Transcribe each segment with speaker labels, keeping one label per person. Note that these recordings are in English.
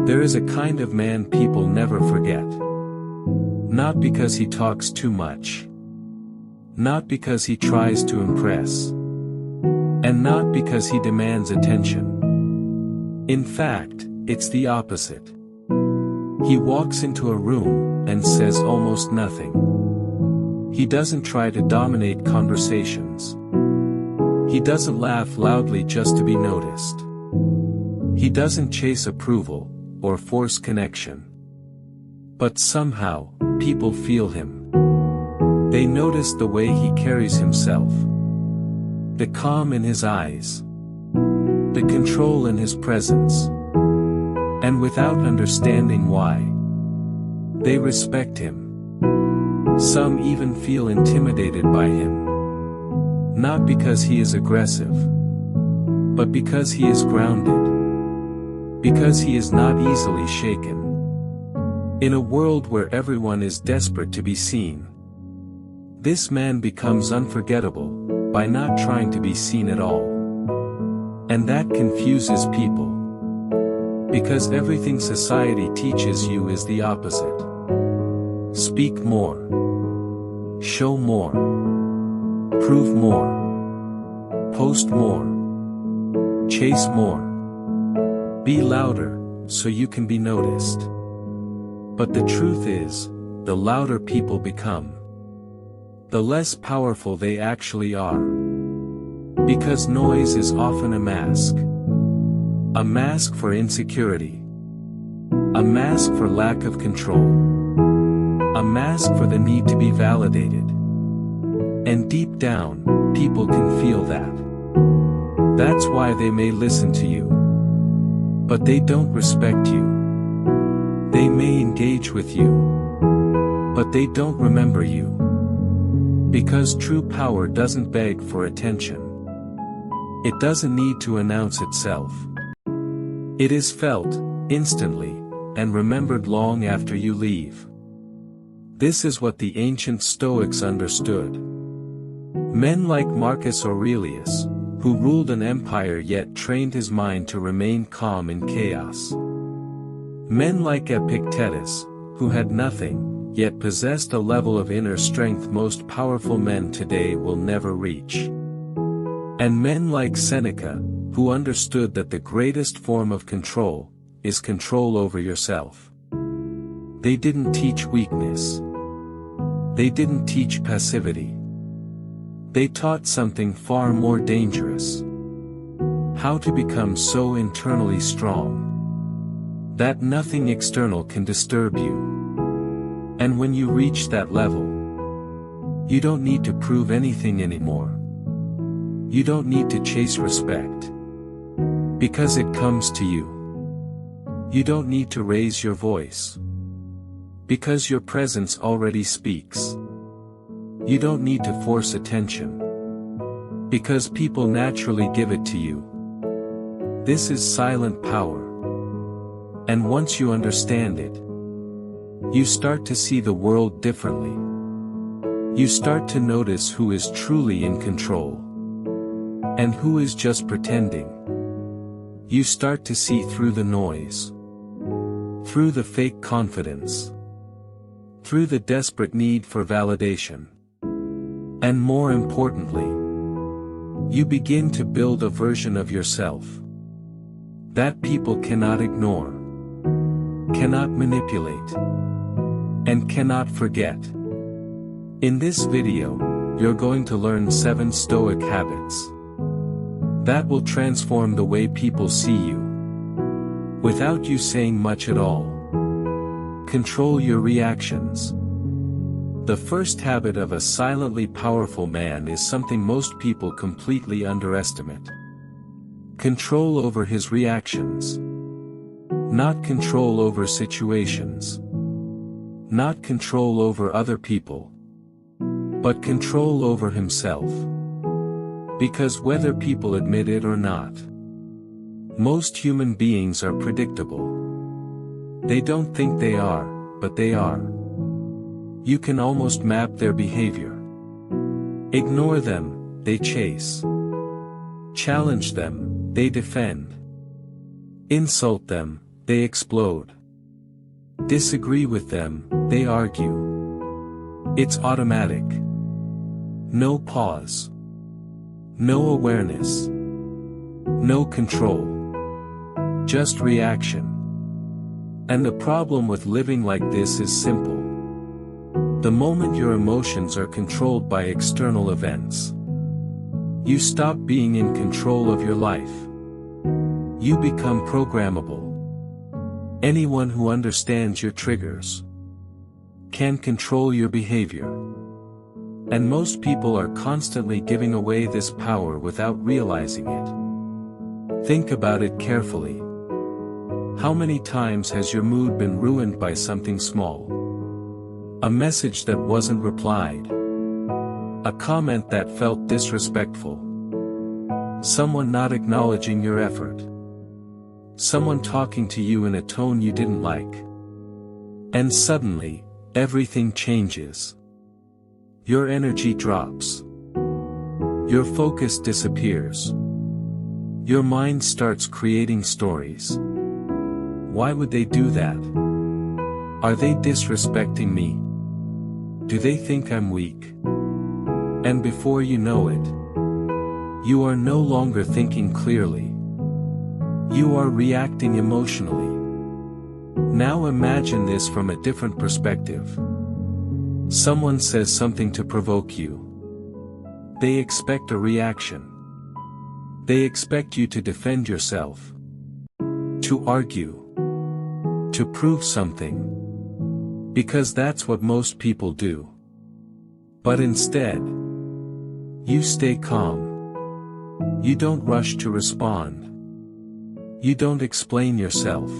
Speaker 1: There is a kind of man people never forget. Not because he talks too much. Not because he tries to impress. And not because he demands attention. In fact, it's the opposite. He walks into a room and says almost nothing. He doesn't try to dominate conversations. He doesn't laugh loudly just to be noticed. He doesn't chase approval or force connection. But somehow, people feel him. They notice the way he carries himself. The calm in his eyes. The control in his presence. And without understanding why, they respect him. Some even feel intimidated by him. Not because he is aggressive, but because he is grounded. Because he is not easily shaken. In a world where everyone is desperate to be seen, this man becomes unforgettable by not trying to be seen at all. And that confuses people. Because everything society teaches you is the opposite. Speak more. Show more. Prove more. Post more. Chase more. Be louder, so you can be noticed. But the truth is, the louder people become, the less powerful they actually are. Because noise is often a mask. A mask for insecurity. A mask for lack of control. A mask for the need to be validated. And deep down, people can feel that. That's why they may listen to you. But they don't respect you. They may engage with you. But they don't remember you. Because true power doesn't beg for attention. It doesn't need to announce itself. It is felt, instantly, and remembered long after you leave. This is what the ancient Stoics understood. Men like Marcus Aurelius, who ruled an empire yet trained his mind to remain calm in chaos. Men like Epictetus, who had nothing, yet possessed a level of inner strength most powerful men today will never reach. And men like Seneca, who understood that the greatest form of control is control over yourself. They didn't teach weakness. They didn't teach passivity. They taught something far more dangerous. How to become so internally strong that nothing external can disturb you. And when you reach that level, you don't need to prove anything anymore. You don't need to chase respect. Because it comes to you. You don't need to raise your voice. Because your presence already speaks. You don't need to force attention. Because people naturally give it to you. This is silent power. And once you understand it, you start to see the world differently. You start to notice who is truly in control. And who is just pretending. You start to see through the noise. Through the fake confidence. Through the desperate need for validation. And more importantly, you begin to build a version of yourself that people cannot ignore, cannot manipulate, and cannot forget. In this video, you're going to learn 7 Stoic habits that will transform the way people see you, without you saying much at all. Control your reactions. The first habit of a silently powerful man is something most people completely underestimate. Control over his reactions. Not control over situations. Not control over other people. But control over himself. Because whether people admit it or not, most human beings are predictable. They don't think they are, but they are. You can almost map their behavior. Ignore them, they chase. Challenge them, they defend. Insult them, they explode. Disagree with them, they argue. It's automatic. No pause. No awareness. No control. Just reaction. And the problem with living like this is simple. The moment your emotions are controlled by external events, you stop being in control of your life. You become programmable. Anyone who understands your triggers can control your behavior. And most people are constantly giving away this power without realizing it. Think about it carefully. How many times has your mood been ruined by something small? A message that wasn't replied. A comment that felt disrespectful. Someone not acknowledging your effort. Someone talking to you in a tone you didn't like. And suddenly, everything changes. Your energy drops. Your focus disappears. Your mind starts creating stories. Why would they do that? Are they disrespecting me? Do they think I'm weak? And before you know it, you are no longer thinking clearly. You are reacting emotionally. Now imagine this from a different perspective. Someone says something to provoke you. They expect a reaction. They expect you to defend yourself. To argue. To prove something. Because that's what most people do. But instead, you stay calm. You don't rush to respond. You don't explain yourself.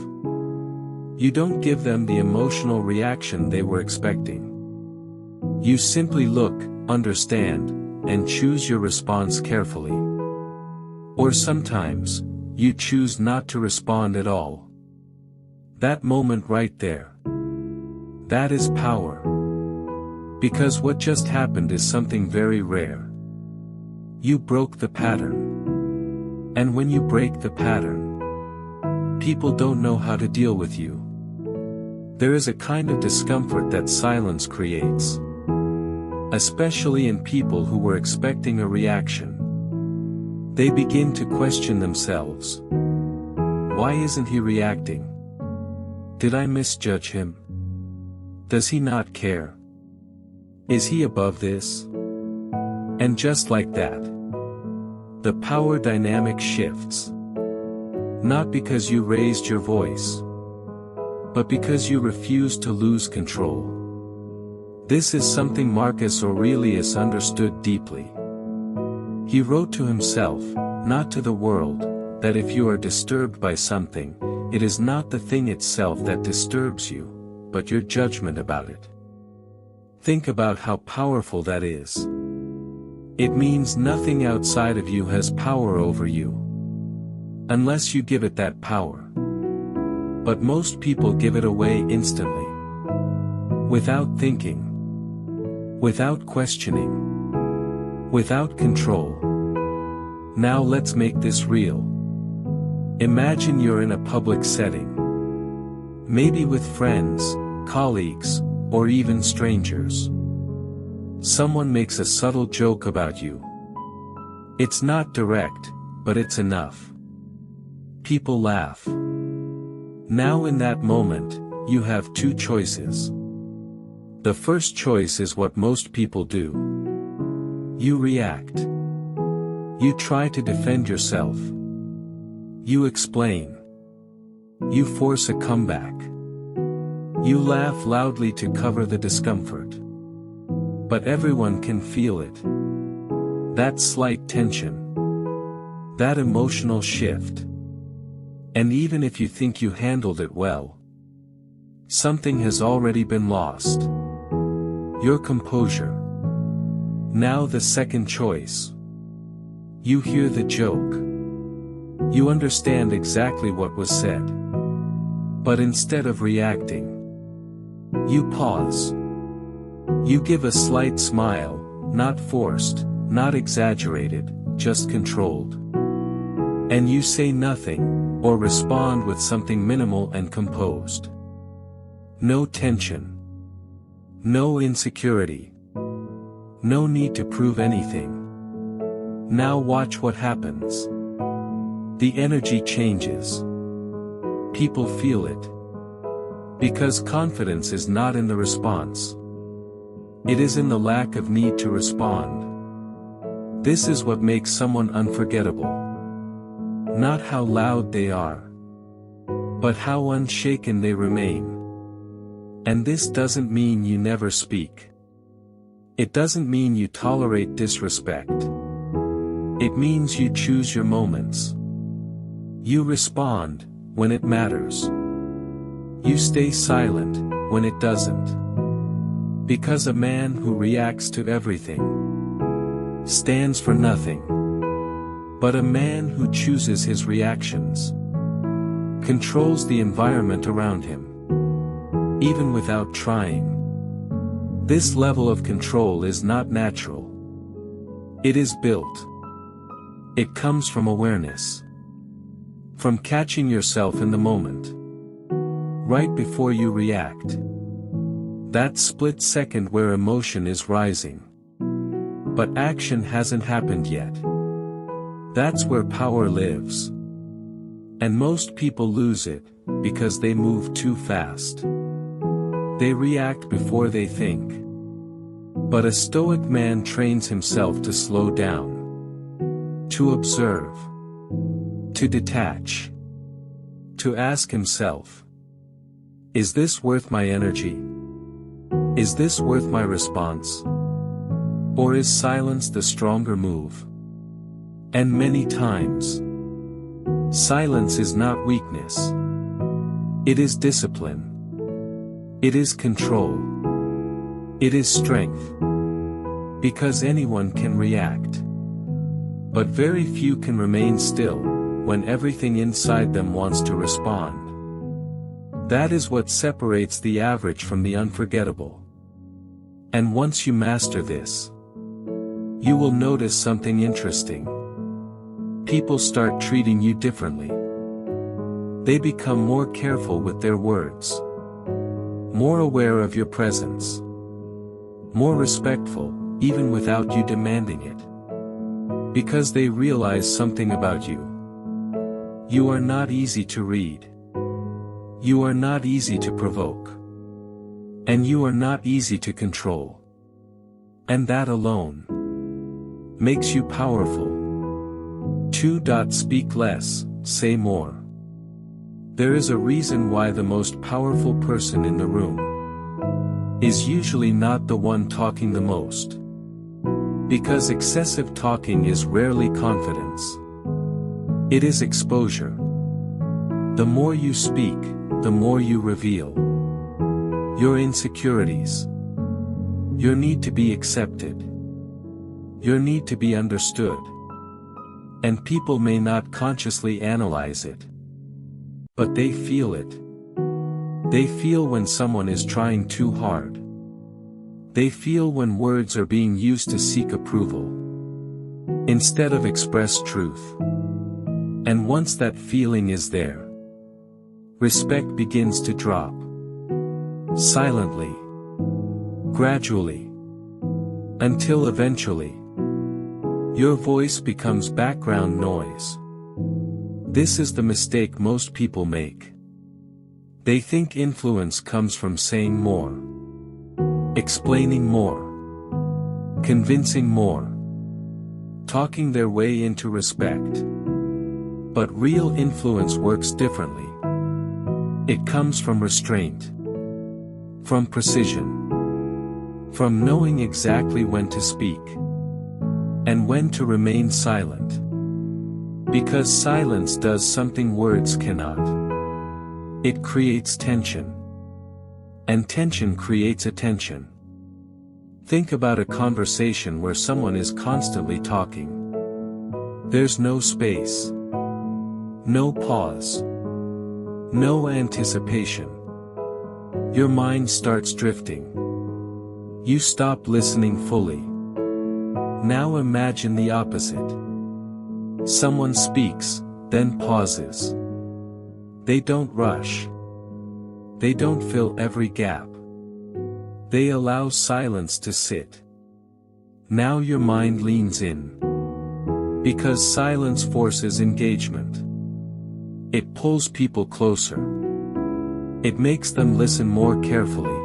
Speaker 1: You don't give them the emotional reaction they were expecting. You simply look, understand, and choose your response carefully. Or sometimes, you choose not to respond at all. That moment right there. That is power. Because what just happened is something very rare. You broke the pattern. And when you break the pattern, people don't know how to deal with you. There is a kind of discomfort that silence creates. Especially in people who were expecting a reaction. They begin to question themselves. Why isn't he reacting? Did I misjudge him? Does he not care? Is he above this? And just like that, the power dynamic shifts. Not because you raised your voice, but because you refused to lose control. This is something Marcus Aurelius understood deeply. He wrote to himself, not to the world, that if you are disturbed by something, it is not the thing itself that disturbs you, but your judgment about it. Think about how powerful that is. It means nothing outside of you has power over you. Unless you give it that power. But most people give it away instantly. Without thinking. Without questioning. Without control. Now let's make this real. Imagine you're in a public setting. Maybe with friends, colleagues, or even strangers. Someone makes a subtle joke about you. It's not direct, but it's enough. People laugh. Now in that moment, you have two choices. The first choice is what most people do. You react. You try to defend yourself. You explain. You force a comeback. You laugh loudly to cover the discomfort. But everyone can feel it. That slight tension. That emotional shift. And even if you think you handled it well, something has already been lost. Your composure. Now the second choice. You hear the joke. You understand exactly what was said. But instead of reacting, you pause. You give a slight smile, not forced, not exaggerated, just controlled. And you say nothing, or respond with something minimal and composed. No tension. No insecurity. No need to prove anything. Now watch what happens. The energy changes. People feel it. Because confidence is not in the response. It is in the lack of need to respond. This is what makes someone unforgettable. Not how loud they are, but how unshaken they remain. And this doesn't mean you never speak. It doesn't mean you tolerate disrespect. It means you choose your moments. You respond when it matters. You stay silent when it doesn't. Because a man who reacts to everything stands for nothing. But a man who chooses his reactions controls the environment around him, even without trying. This level of control is not natural. It is built. It comes from awareness. From catching yourself in the moment. Right before you react. That split second where emotion is rising. But action hasn't happened yet. That's where power lives. And most people lose it, because they move too fast. They react before they think. But a Stoic man trains himself to slow down. To observe. To detach. To ask himself, is this worth my energy? Is this worth my response? Or is silence the stronger move? And many times, silence is not weakness. It is discipline. It is control. It is strength. Because anyone can react. But very few can remain still, when everything inside them wants to respond. That is what separates the average from the unforgettable. And once you master this, you will notice something interesting. People start treating you differently. They become more careful with their words. More aware of your presence. More respectful, even without you demanding it. Because they realize something about you. You are not easy to read. You are not easy to provoke. And you are not easy to control. And that alone makes you powerful. 2. Speak less, say more. There is a reason why the most powerful person in the room is usually not the one talking the most. Because excessive talking is rarely confidence. It is exposure. The more you speak, the more you reveal your insecurities, your need to be accepted, your need to be understood. And people may not consciously analyze it, but they feel it. They feel when someone is trying too hard. They feel when words are being used to seek approval instead of express truth. And once that feeling is there, respect begins to drop. Silently. Gradually. Until eventually, your voice becomes background noise. This is the mistake most people make. They think influence comes from saying more, explaining more, convincing more, talking their way into respect. But real influence works differently. It comes from restraint, from precision, from knowing exactly when to speak, and when to remain silent. Because silence does something words cannot. It creates tension. And tension creates attention. Think about a conversation where someone is constantly talking. There's no space. No pause. No anticipation. Your mind starts drifting. You stop listening fully. Now imagine the opposite. Someone speaks, then pauses. They don't rush. They don't fill every gap. They allow silence to sit. Now your mind leans in. Because silence forces engagement. It pulls people closer. It makes them listen more carefully.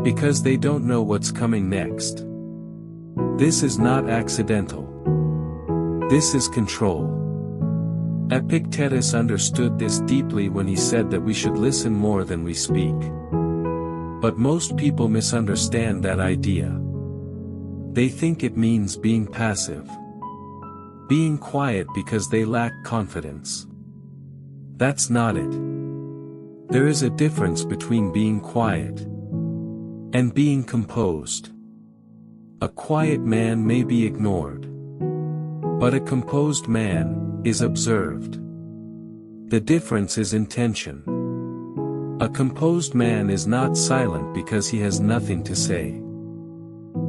Speaker 1: Because they don't know what's coming next. This is not accidental. This is control. Epictetus understood this deeply when he said that we should listen more than we speak. But most people misunderstand that idea. They think it means being passive. Being quiet because they lack confidence. That's not it. There is a difference between being quiet and being composed. A quiet man may be ignored. But a composed man is observed. The difference is intention. A composed man is not silent because he has nothing to say.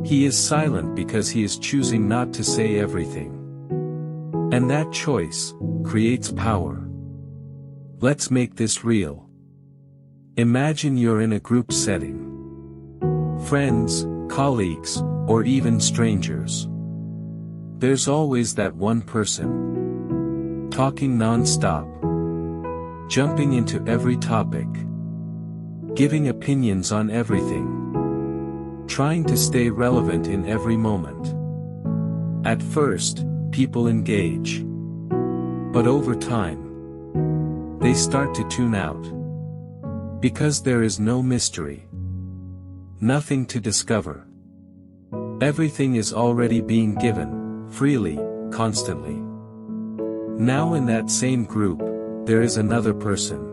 Speaker 1: He is silent because he is choosing not to say everything. And that choice creates power. Let's make this real. Imagine you're in a group setting. Friends, colleagues, or even strangers. There's always that one person. Talking non-stop. Jumping into every topic. Giving opinions on everything. Trying to stay relevant in every moment. At first, people engage. But over time, they start to tune out. Because there is no mystery. Nothing to discover. Everything is already being given. Freely, constantly. Now in that same group, there is another person.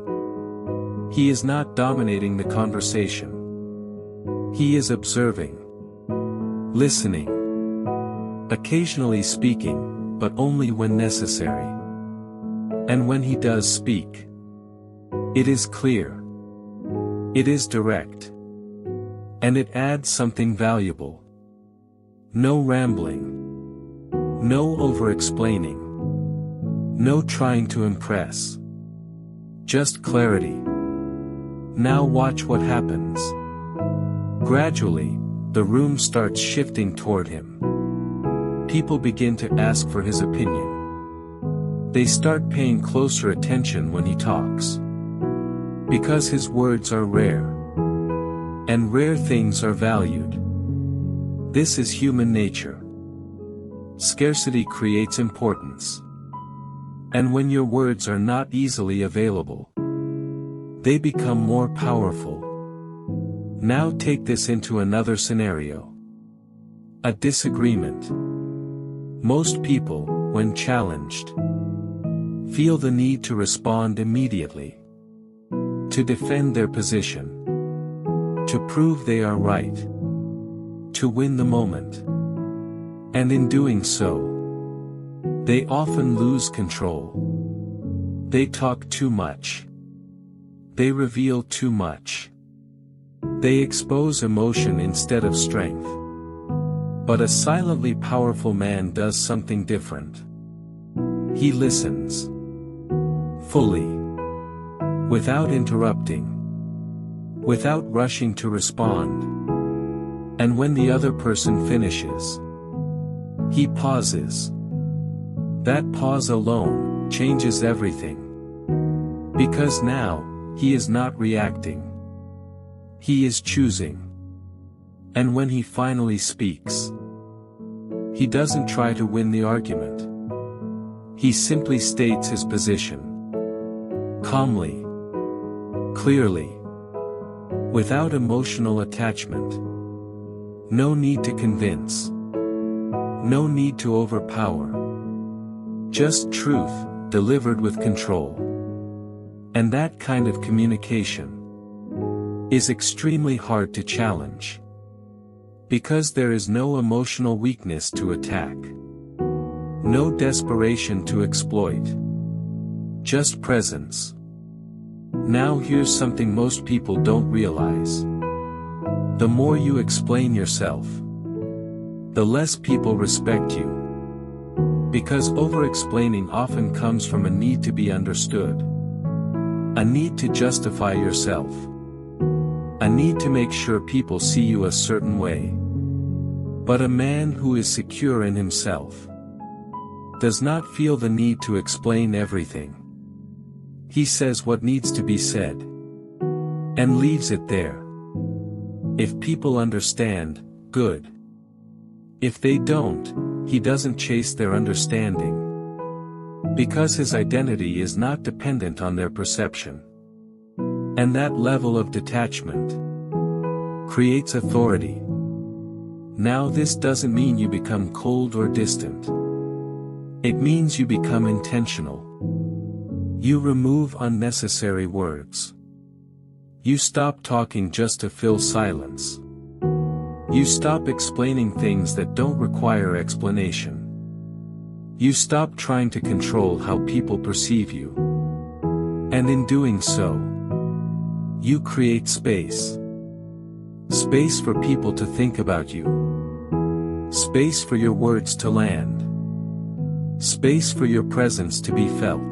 Speaker 1: He is not dominating the conversation. He is observing. Listening. Occasionally speaking, but only when necessary. And when he does speak, it is clear. It is direct. And it adds something valuable. No rambling. No over-explaining. No trying to impress. Just clarity. Now watch what happens. Gradually, the room starts shifting toward him. People begin to ask for his opinion. They start paying closer attention when he talks. Because his words are rare. And rare things are valued. This is human nature. Scarcity creates importance. And when your words are not easily available, they become more powerful. Now take this into another scenario. A disagreement. Most people, when challenged, feel the need to respond immediately. To defend their position. To prove they are right. To win the moment. And in doing so, they often lose control. They talk too much. They reveal too much. They expose emotion instead of strength. But a silently powerful man does something different. He listens. Fully. Without interrupting. Without rushing to respond. And when the other person finishes, he pauses. That pause alone changes everything. Because now, he is not reacting. He is choosing. And when he finally speaks, he doesn't try to win the argument. He simply states his position. Calmly. Clearly. Without emotional attachment. No need to convince. No need to overpower. Just truth, delivered with control. And that kind of communication is extremely hard to challenge. Because there is no emotional weakness to attack. No desperation to exploit. Just presence. Now here's something most people don't realize. The more you explain yourself, the less people respect you. Because over-explaining often comes from a need to be understood. A need to justify yourself. A need to make sure people see you a certain way. But a man who is secure in himself does not feel the need to explain everything. He says what needs to be said, and leaves it there. If people understand, good. If they don't, he doesn't chase their understanding. Because his identity is not dependent on their perception. And that level of detachment creates authority. Now this doesn't mean you become cold or distant. It means you become intentional. You remove unnecessary words. You stop talking just to fill silence. You stop explaining things that don't require explanation. You stop trying to control how people perceive you. And in doing so, you create space. Space for people to think about you. Space for your words to land. Space for your presence to be felt.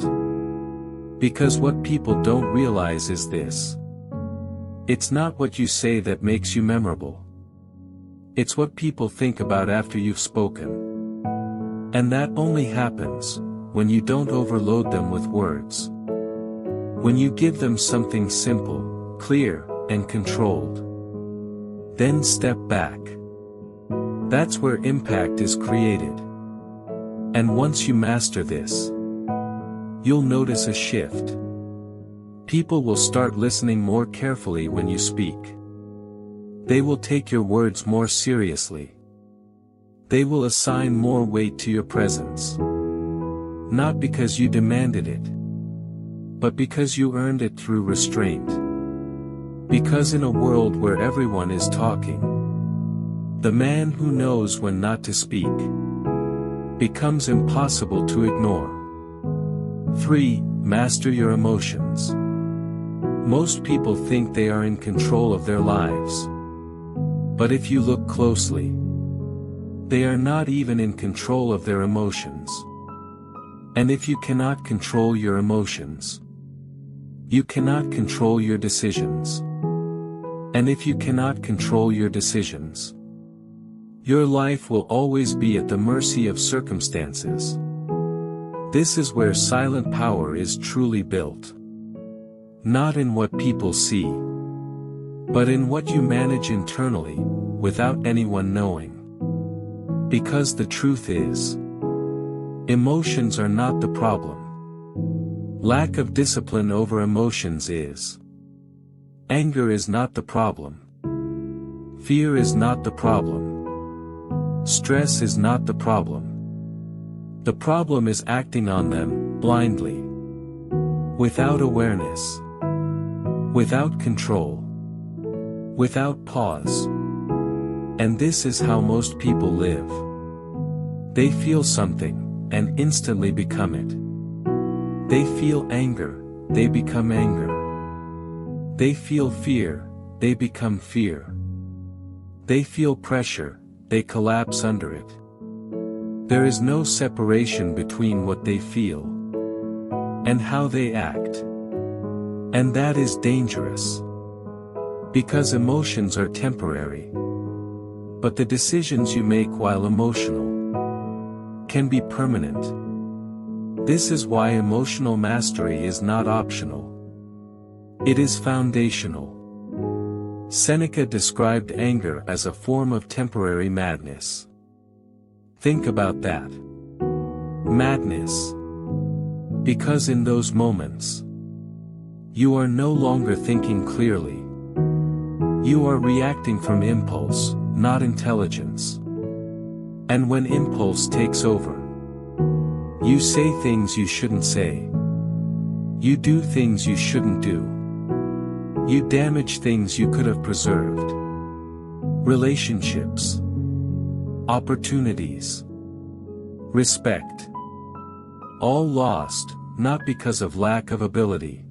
Speaker 1: Because what people don't realize is this. It's not what you say that makes you memorable. It's what people think about after you've spoken. And that only happens when you don't overload them with words. When you give them something simple, clear, and controlled. Then step back. That's where impact is created. And once you master this, you'll notice a shift. People will start listening more carefully when you speak. They will take your words more seriously. They will assign more weight to your presence. Not because you demanded it, but because you earned it through restraint. Because in a world where everyone is talking, the man who knows when not to speak becomes impossible to ignore. 3. Master your emotions. Most people think they are in control of their lives. But if you look closely, they are not even in control of their emotions. And if you cannot control your emotions, you cannot control your decisions. And if you cannot control your decisions, your life will always be at the mercy of circumstances. This is where silent power is truly built. Not in what people see, but in what you manage internally, without anyone knowing. Because the truth is, emotions are not the problem. Lack of discipline over emotions is. Anger is not the problem. Fear is not the problem. Stress is not the problem. The problem is acting on them, blindly. Without awareness. Without control. Without pause. And this is how most people live. They feel something, and instantly become it. They feel anger, they become anger. They feel fear, they become fear. They feel pressure, they collapse under it. There is no separation between what they feel and how they act. And that is dangerous. Because emotions are temporary. But the decisions you make while emotional can be permanent. This is why emotional mastery is not optional. It is foundational. Seneca described anger as a form of temporary madness. Think about that. Madness. Because in those moments, you are no longer thinking clearly. You are reacting from impulse, not intelligence. And when impulse takes over, you say things you shouldn't say. You do things you shouldn't do. You damage things you could have preserved. Relationships. Opportunities. Respect. All lost, not because of lack of ability,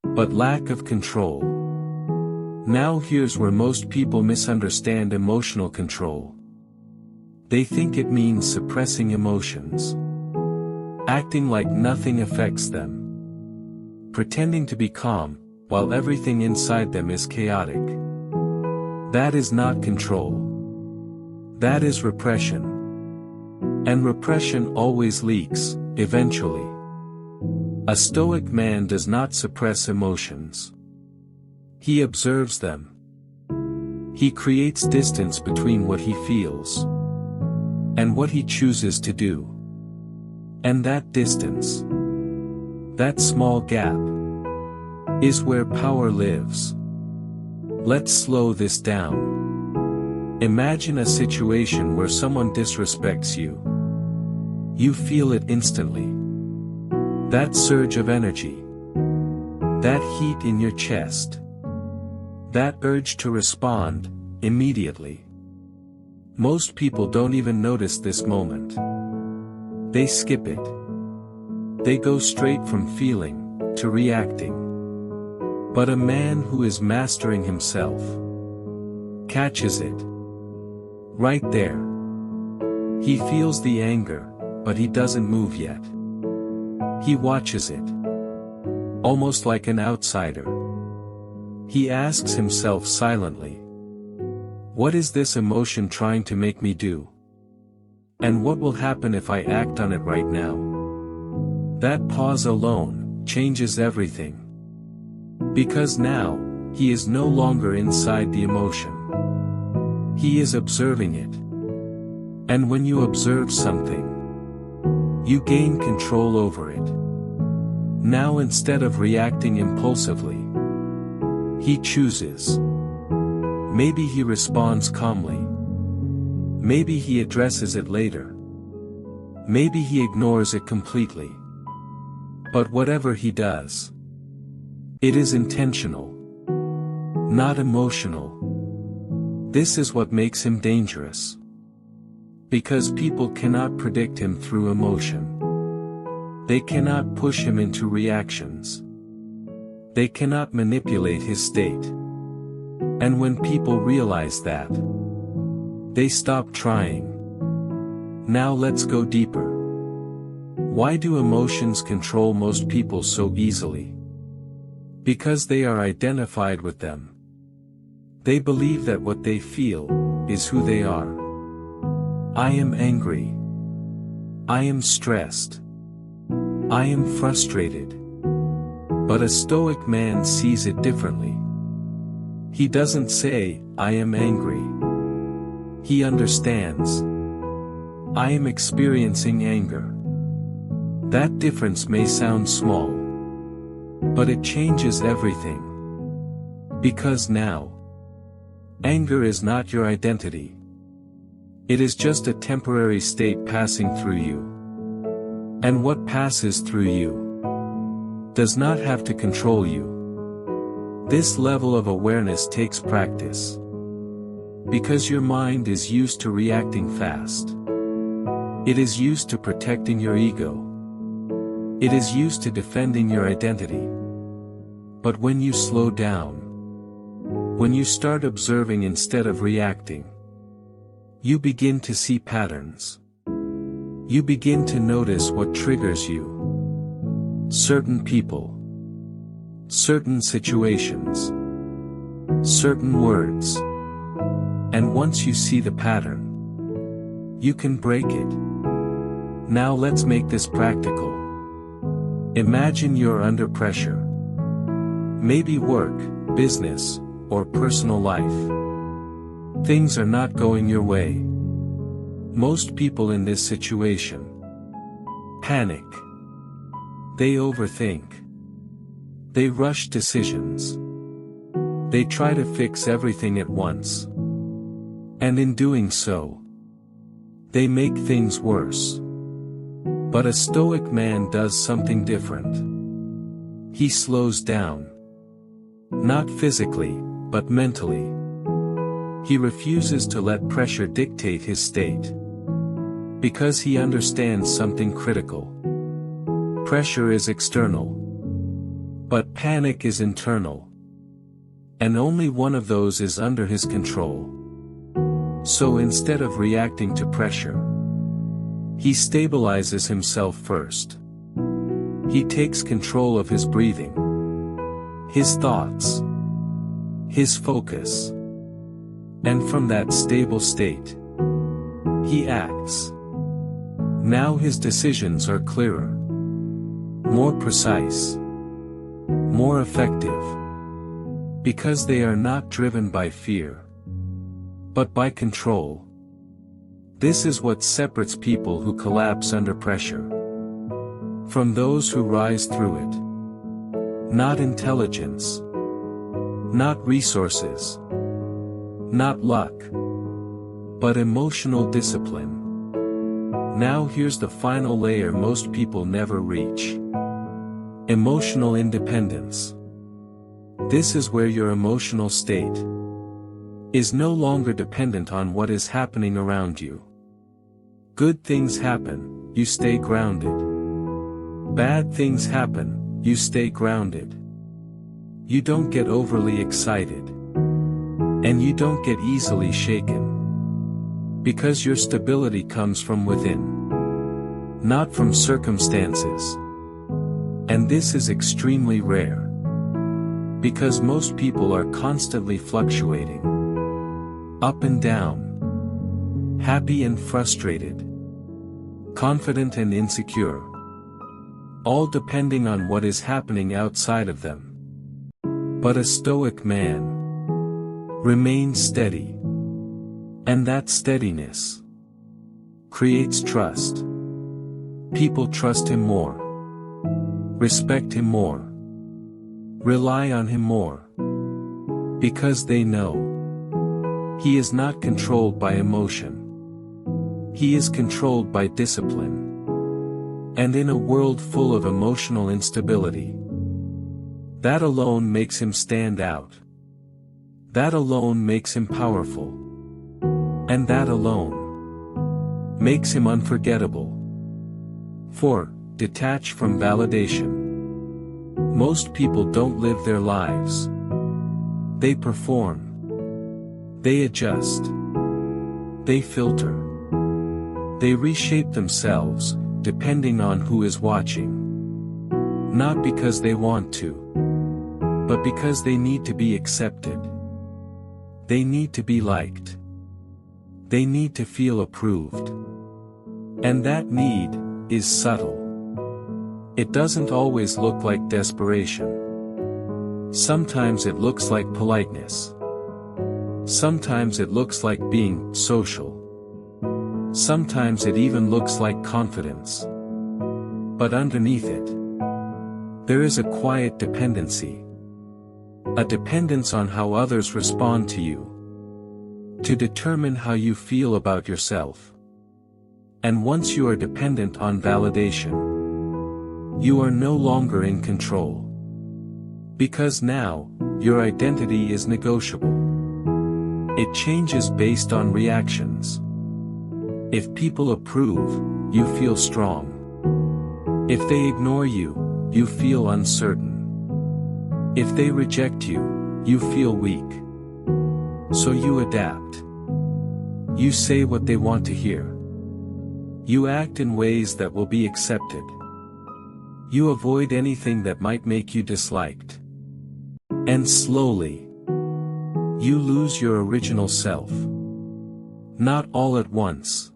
Speaker 1: but lack of control. Now here's where most people misunderstand emotional control. They think it means suppressing emotions. Acting like nothing affects them. pretending to be calm, while everything inside them is chaotic. That is not control. That is repression. And repression always leaks, eventually. A Stoic man does not suppress emotions. He observes them. He creates distance between what he feels and what he chooses to do. And that distance, that small gap, is where power lives. Let's slow this down. Imagine a situation where someone disrespects you. You feel it instantly. That surge of energy. That heat in your chest. That urge to respond, immediately. Most people don't even notice this moment. They skip it. They go straight from feeling to reacting. But a man who is mastering himself catches it. Right there. He feels the anger, but he doesn't move yet. He watches it. Almost like an outsider. He asks himself silently, what is this emotion trying to make me do? And what will happen if I act on it right now? That pause alone changes everything. Because now, he is no longer inside the emotion. He is observing it. And when you observe something, you gain control over it. Now instead of reacting impulsively, he chooses. Maybe he responds calmly. Maybe he addresses it later. Maybe he ignores it completely. But whatever he does, it is intentional, not emotional. This is what makes him dangerous. Because people cannot predict him through emotion. They cannot push him into reactions. They cannot manipulate his state. And when people realize that, they stop trying. Now let's go deeper. Why do emotions control most people so easily? Because they are identified with them. They believe that what they feel is who they are. I am angry. I am stressed. I am frustrated. But a Stoic man sees it differently. He doesn't say, I am angry. He understands. I am experiencing anger. That difference may sound small, but it changes everything. Because now, anger is not your identity. It is just a temporary state passing through you. And what passes through you does not have to control you. This level of awareness takes practice. Because your mind is used to reacting fast. It is used to protecting your ego. It is used to defending your identity. But when you slow down, when you start observing instead of reacting, you begin to see patterns. You begin to notice what triggers you. Certain people. Certain situations. Certain words. And once you see the pattern, you can break it. Now let's make this practical. Imagine you're under pressure. Maybe work, business, or personal life. Things are not going your way. Most people in this situation panic. They overthink. They rush decisions. They try to fix everything at once. And in doing so, they make things worse. But a Stoic man does something different. He slows down. Not physically, but mentally. He refuses to let pressure dictate his state. Because he understands something critical. Pressure is external. But panic is internal. And only one of those is under his control. So instead of reacting to pressure, he stabilizes himself first. He takes control of his breathing. his thoughts, his focus. And from that stable state, he acts. Now his decisions are clearer, more precise, more effective, because they are not driven by fear, but by control. This is what separates people who collapse under pressure from those who rise through it. Not intelligence, not resources, not luck, but emotional discipline. Now here's the final layer most people never reach. Emotional independence. This is where your emotional state is no longer dependent on what is happening around you. Good things happen, you stay grounded. Bad things happen, you stay grounded. You don't get overly excited. And you don't get easily shaken. Because your stability comes from within, not from circumstances. And this is extremely rare. Because most people are constantly fluctuating. Up and down. Happy and frustrated. Confident and insecure. All depending on what is happening outside of them. But a Stoic man remains steady. And that steadiness creates trust. People trust him more. Respect him more. Rely on him more. Because they know he is not controlled by emotion. He is controlled by discipline. And in a world full of emotional instability, that alone makes him stand out. That alone makes him powerful. And that alone makes him unforgettable. 4. Detach from validation. Most people don't live their lives. They perform. They adjust. They filter. They reshape themselves, depending on who is watching. Not because they want to, but because they need to be accepted. They need to be liked. They need to feel approved. And that need is subtle. It doesn't always look like desperation. Sometimes it looks like politeness. Sometimes it looks like being social. Sometimes it even looks like confidence. But underneath it, there is a quiet dependency. A dependence on how others respond to you. To determine how you feel about yourself. And once you are dependent on validation, you are no longer in control. Because now, your identity is negotiable. It changes based on reactions. If people approve, you feel strong. If they ignore you, you feel uncertain. If they reject you, you feel weak. So you adapt. You say what they want to hear. You act in ways that will be accepted. You avoid anything that might make you disliked. And slowly, you lose your original self. Not all at once,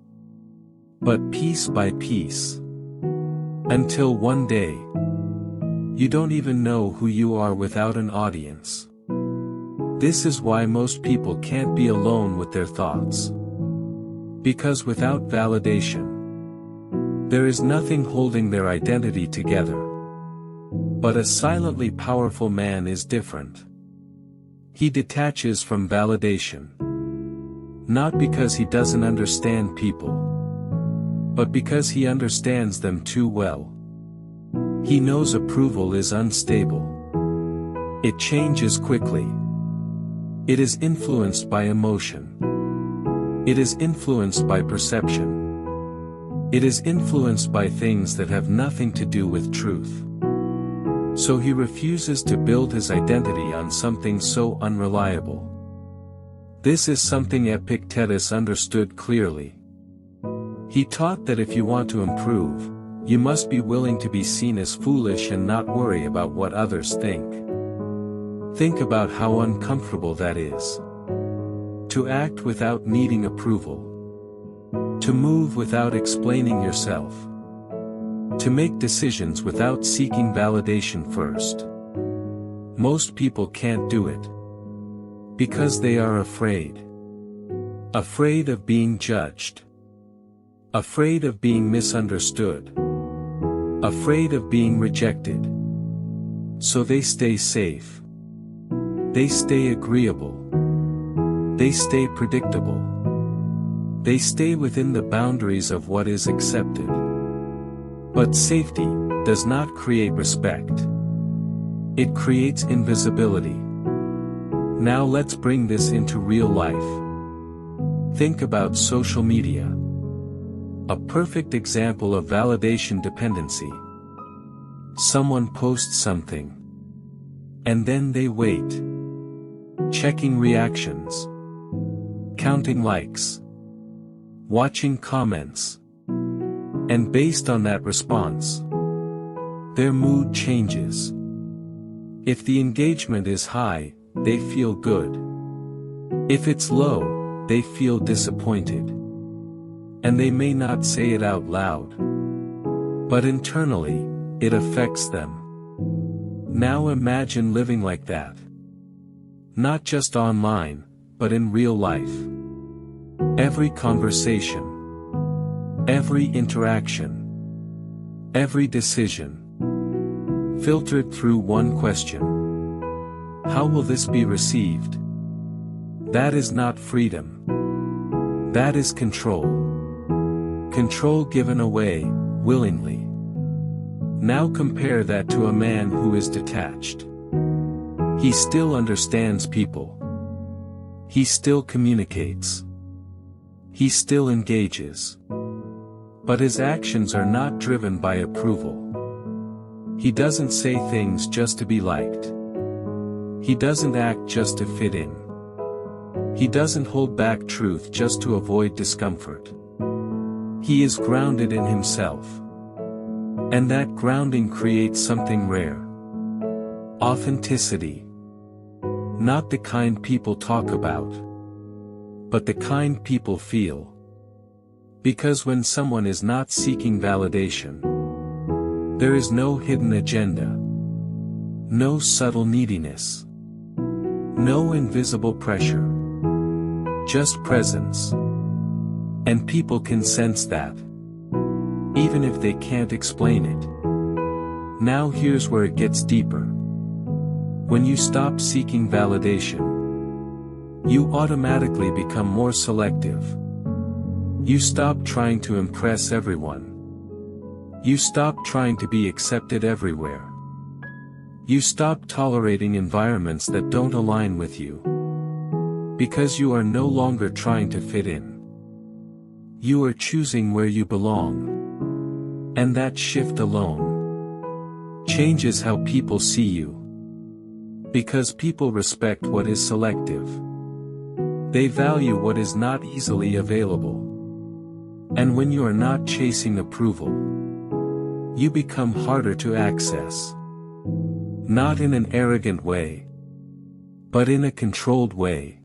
Speaker 1: but piece by piece. Until one day, you don't even know who you are without an audience. This is why most people can't be alone with their thoughts. Because without validation, there is nothing holding their identity together. But a silently powerful man is different. He detaches from validation. Not because he doesn't understand people, but because he understands them too well. He knows approval is unstable. It changes quickly. It is influenced by emotion. It is influenced by perception. It is influenced by things that have nothing to do with truth. So he refuses to build his identity on something so unreliable. This is something Epictetus understood clearly. He taught that if you want to improve, you must be willing to be seen as foolish and not worry about what others think. Think about how uncomfortable that is. To act without needing approval. To move without explaining yourself. To make decisions without seeking validation first. Most people can't do it. Because they are afraid. Afraid of being judged. Afraid of being misunderstood. Afraid of being rejected. So they stay safe. They stay agreeable. They stay predictable. They stay within the boundaries of what is accepted. But safety does not create respect. It creates invisibility. Now let's bring this into real life. Think about social media. A perfect example of validation dependency. Someone posts something. And then they wait. Checking reactions. Counting likes. Watching comments. And based on that response, their mood changes. If the engagement is high, they feel good. If it's low, they feel disappointed. And they may not say it out loud. But internally, it affects them. Now imagine living like that. Not just online, but in real life. Every conversation. Every interaction. Every decision. Filtered through one question. How will this be received? That is not freedom. That is control. Control given away, willingly. Now compare that to a man who is detached. He still understands people. He still communicates. He still engages. But his actions are not driven by approval. He doesn't say things just to be liked. He doesn't act just to fit in. He doesn't hold back truth just to avoid discomfort. He is grounded in himself. And that grounding creates something rare. Authenticity. Not the kind people talk about, but the kind people feel. Because when someone is not seeking validation, there is no hidden agenda. No subtle neediness. No invisible pressure. Just presence. And people can sense that. Even if they can't explain it. Now here's where it gets deeper. When you stop seeking validation, you automatically become more selective. You stop trying to impress everyone. You stop trying to be accepted everywhere. You stop tolerating environments that don't align with you. Because you are no longer trying to fit in. You are choosing where you belong. And that shift alone changes how people see you. Because people respect what is selective. They value what is not easily available. And when you are not chasing approval, you become harder to access. Not in an arrogant way, but in a controlled way.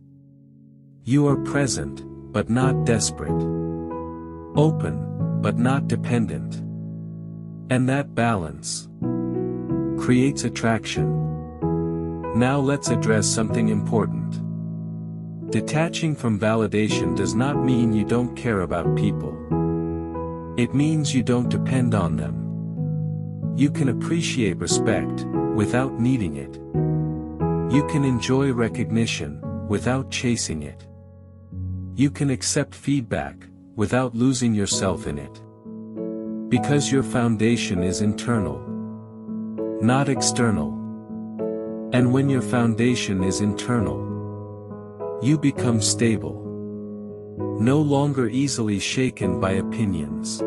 Speaker 1: You are present, but not desperate. Open, but not dependent. And that balance creates attraction. Now let's address something important. Detaching from validation does not mean you don't care about people. It means you don't depend on them. You can appreciate respect, without needing it. You can enjoy recognition, without chasing it. You can accept feedback, without losing yourself in it. Because your foundation is internal, not external. And when your foundation is internal, you become stable. No longer easily shaken by opinions.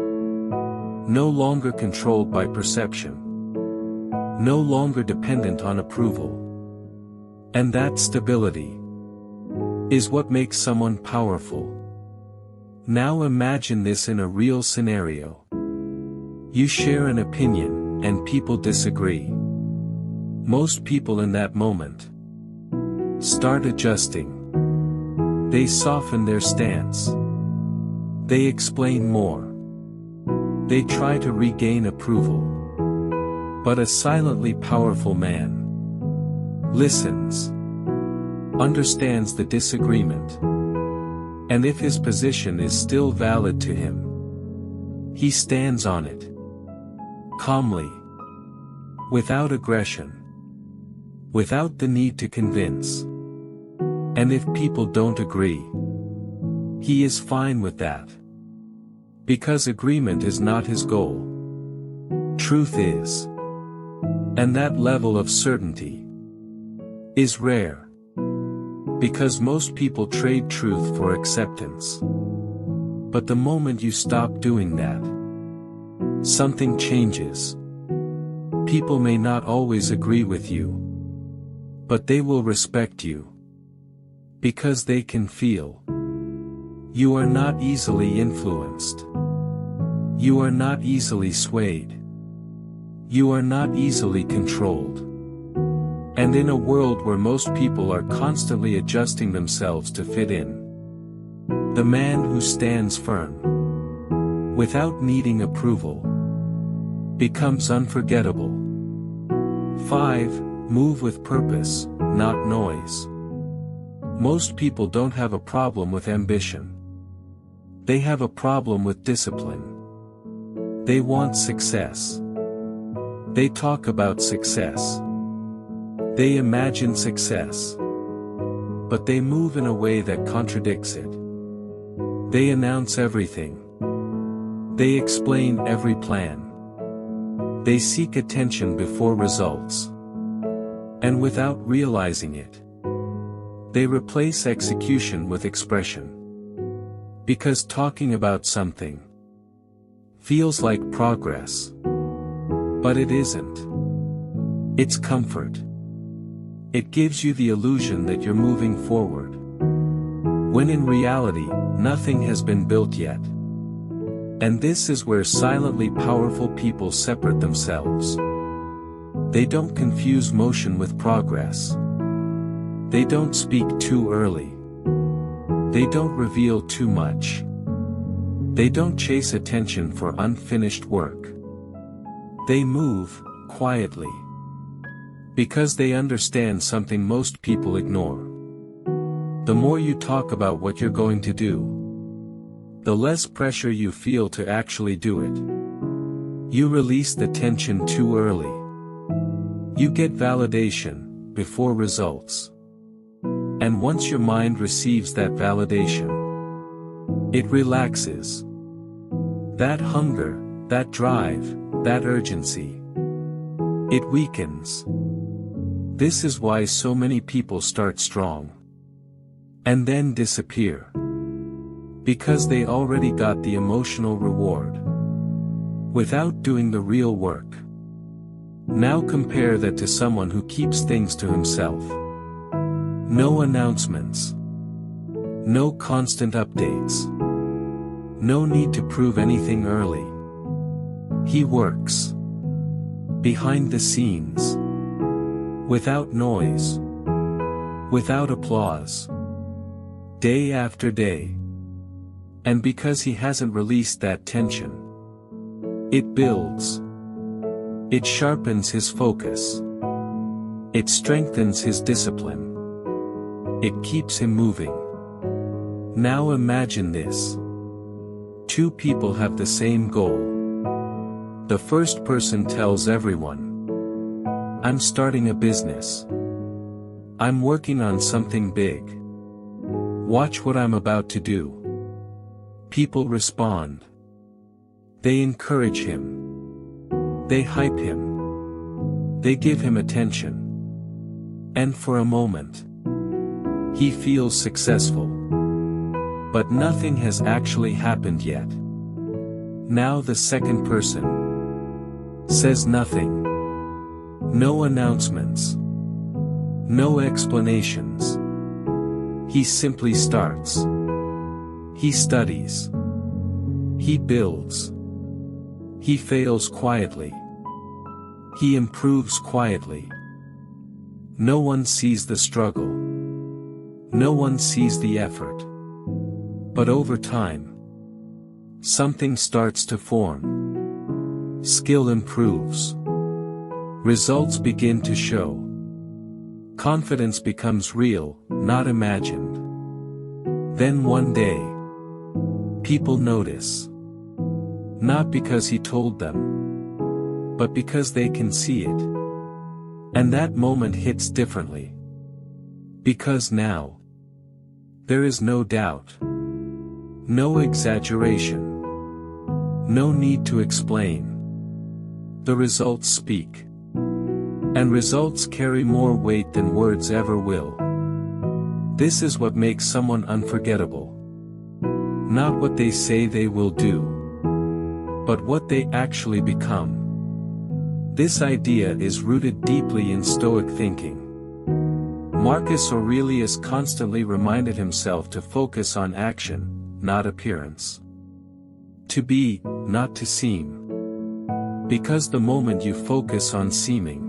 Speaker 1: No longer controlled by perception. No longer dependent on approval. And that stability is what makes someone powerful. Now imagine this in a real scenario. You share an opinion, and people disagree. Most people in that moment start adjusting. They soften their stance. They explain more. They try to regain approval. But a silently powerful man listens, understands the disagreement, and if his position is still valid to him, he stands on it, calmly, without aggression, without the need to convince. And if people don't agree, he is fine with that. Because agreement is not his goal. Truth is. And that level of certainty is rare. Because most people trade truth for acceptance. But the moment you stop doing that, something changes. People may not always agree with you, but they will respect you. Because they can feel. You are not easily influenced. You are not easily swayed. You are not easily controlled. And in a world where most people are constantly adjusting themselves to fit in, the man who stands firm, without needing approval, becomes unforgettable. 5. Move with purpose, not noise. Most people don't have a problem with ambition. They have a problem with discipline. They want success. They talk about success. They imagine success. But they move in a way that contradicts it. They announce everything. They explain every plan. They seek attention before results. And without realizing it, they replace execution with expression. Because talking about something feels like progress. But it isn't. It's comfort. It gives you the illusion that you're moving forward. When in reality, nothing has been built yet. And this is where silently powerful people separate themselves. They don't confuse motion with progress. They don't speak too early. They don't reveal too much. They don't chase attention for unfinished work. They move, quietly. Because they understand something most people ignore. The more you talk about what you're going to do, the less pressure you feel to actually do it. You release the tension too early. You get validation, before results. And once your mind receives that validation, it relaxes. That hunger, that drive, that urgency, it weakens. This is why so many people start strong and then disappear. Because they already got the emotional reward without doing the real work. Now compare that to someone who keeps things to himself. No announcements. No constant updates. No need to prove anything early. He works behind the scenes. Without noise. Without applause. Day after day. And because he hasn't released that tension, it builds. It sharpens his focus. It strengthens his discipline. It keeps him moving. Now imagine this. Two people have the same goal. The first person tells everyone, I'm starting a business. I'm working on something big. Watch what I'm about to do. People respond. They encourage him. They hype him. They give him attention. And for a moment, he feels successful. But nothing has actually happened yet. Now the second person says nothing. No announcements. No explanations. He simply starts. He studies. He builds. He fails quietly. He improves quietly. No one sees the struggle. No one sees the effort. But over time, something starts to form. Skill improves. Results begin to show. Confidence becomes real, not imagined. Then one day, people notice. Not because he told them, but because they can see it. And that moment hits differently. Because now, there is no doubt. No exaggeration. No need to explain. The results speak. And results carry more weight than words ever will. This is what makes someone unforgettable. Not what they say they will do, but what they actually become. This idea is rooted deeply in Stoic thinking. Marcus Aurelius constantly reminded himself to focus on action, not appearance. To be, not to seem. Because the moment you focus on seeming,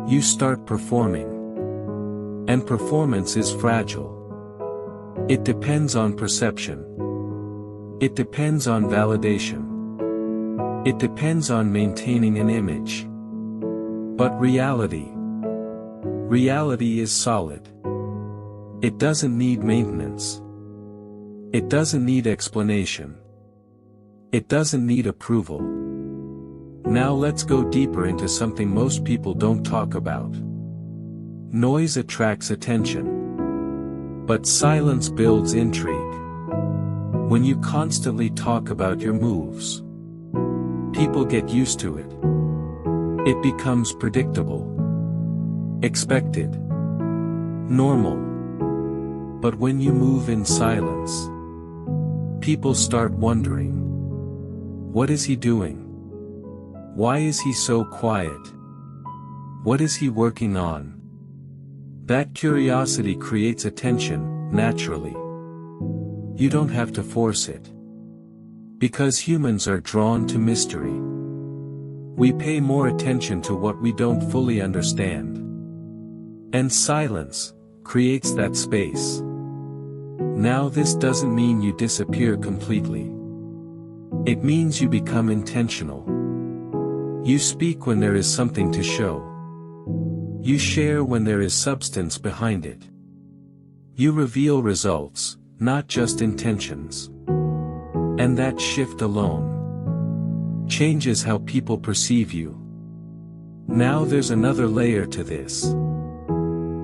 Speaker 1: you start performing. And performance is fragile. It depends on perception. It depends on validation. It depends on maintaining an image. But reality is solid. It doesn't need maintenance. It doesn't need explanation. It doesn't need approval. Now let's go deeper into something most people don't talk about. Noise attracts attention. But silence builds intrigue. When you constantly talk about your moves, people get used to it. It becomes predictable. Expected. Normal. But when you move in silence, people start wondering. What is he doing? Why is he so quiet? What is he working on? That curiosity creates attention, naturally. You don't have to force it. Because humans are drawn to mystery. We pay more attention to what we don't fully understand. And silence creates that space. Now this doesn't mean you disappear completely. It means you become intentional. You speak when there is something to show. You share when there is substance behind it. You reveal results, not just intentions. And that shift alone changes how people perceive you. Now there's another layer to this.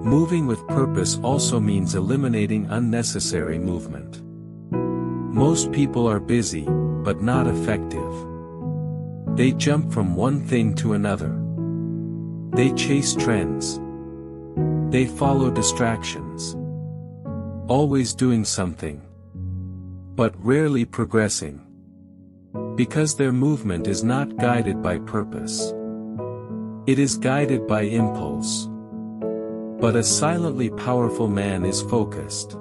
Speaker 1: Moving with purpose also means eliminating unnecessary movement. Most people are busy, but not effective. They jump from one thing to another. They chase trends. They follow distractions. Always doing something. But rarely progressing. Because their movement is not guided by purpose. It is guided by impulse. But a silently powerful man is focused.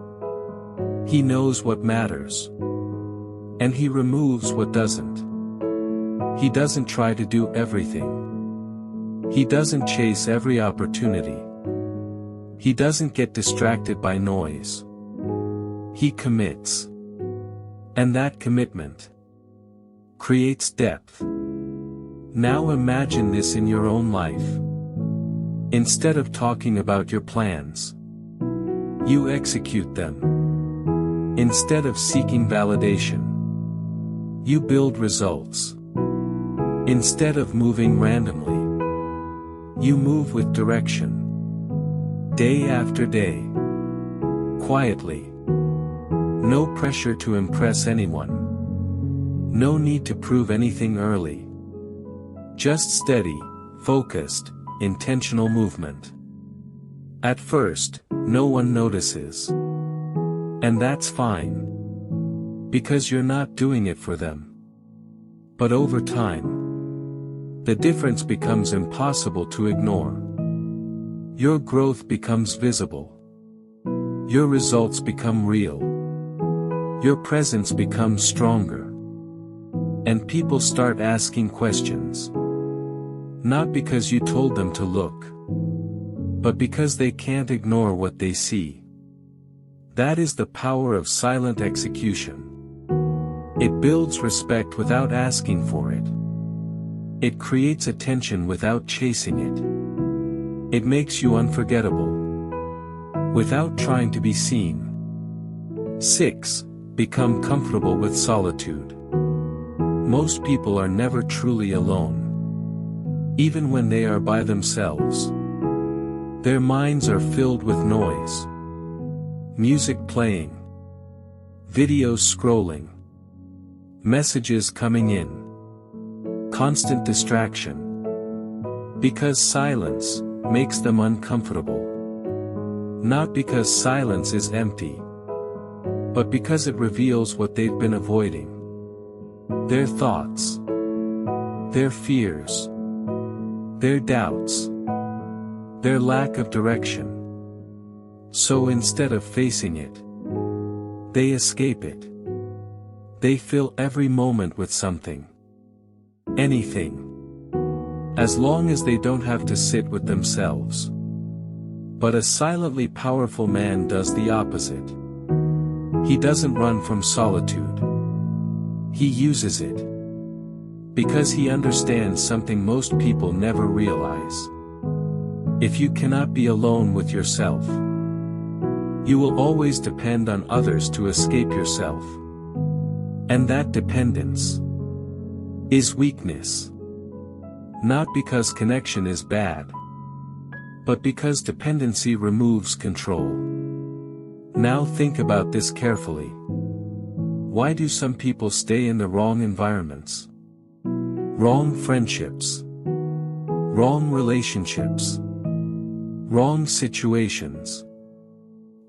Speaker 1: He knows what matters. And he removes what doesn't. He doesn't try to do everything. He doesn't chase every opportunity. He doesn't get distracted by noise. He commits. And that commitment creates depth. Now imagine this in your own life. Instead of talking about your plans, you execute them. Instead of seeking validation, you build results. Instead of moving randomly, you move with direction. Day after day. Quietly. No pressure to impress anyone. No need to prove anything early. Just steady, focused, intentional movement. At first, no one notices. And that's fine. Because you're not doing it for them. But over time, the difference becomes impossible to ignore. Your growth becomes visible. Your results become real. Your presence becomes stronger. And people start asking questions. Not because you told them to look, but because they can't ignore what they see. That is the power of silent execution. It builds respect without asking for it. It creates attention without chasing it. It makes you unforgettable without trying to be seen. 6. Become comfortable with solitude. Most people are never truly alone. Even when they are by themselves, their minds are filled with noise. Music playing, videos scrolling, messages coming in, constant distraction. Because silence makes them uncomfortable. Not because silence is empty, but because it reveals what they've been avoiding. Their thoughts, their fears, their doubts, their lack of direction. So instead of facing it, they escape it. They fill every moment with something. Anything. As long as they don't have to sit with themselves. But a silently powerful man does the opposite. He doesn't run from solitude. He uses it. Because he understands something most people never realize. If you cannot be alone with yourself, you will always depend on others to escape yourself. And that dependence is weakness. Not because connection is bad, but because dependency removes control. Now think about this carefully. Why do some people stay in the wrong environments? Wrong friendships. Wrong relationships. Wrong situations.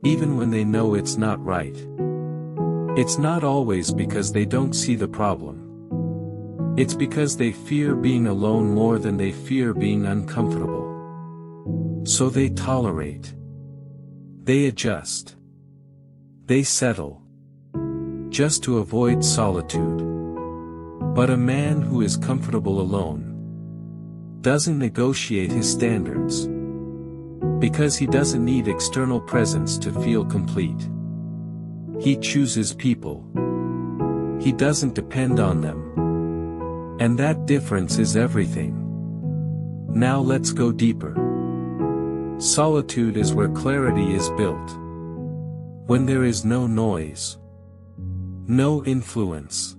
Speaker 1: Even when they know it's not right. It's not always because they don't see the problem. It's because they fear being alone more than they fear being uncomfortable. So they tolerate. They adjust. They settle. Just to avoid solitude. But a man who is comfortable alone doesn't negotiate his standards. Because he doesn't need external presence to feel complete. He chooses people. He doesn't depend on them. And that difference is everything. Now let's go deeper. Solitude is where clarity is built. When there is no noise, no influence,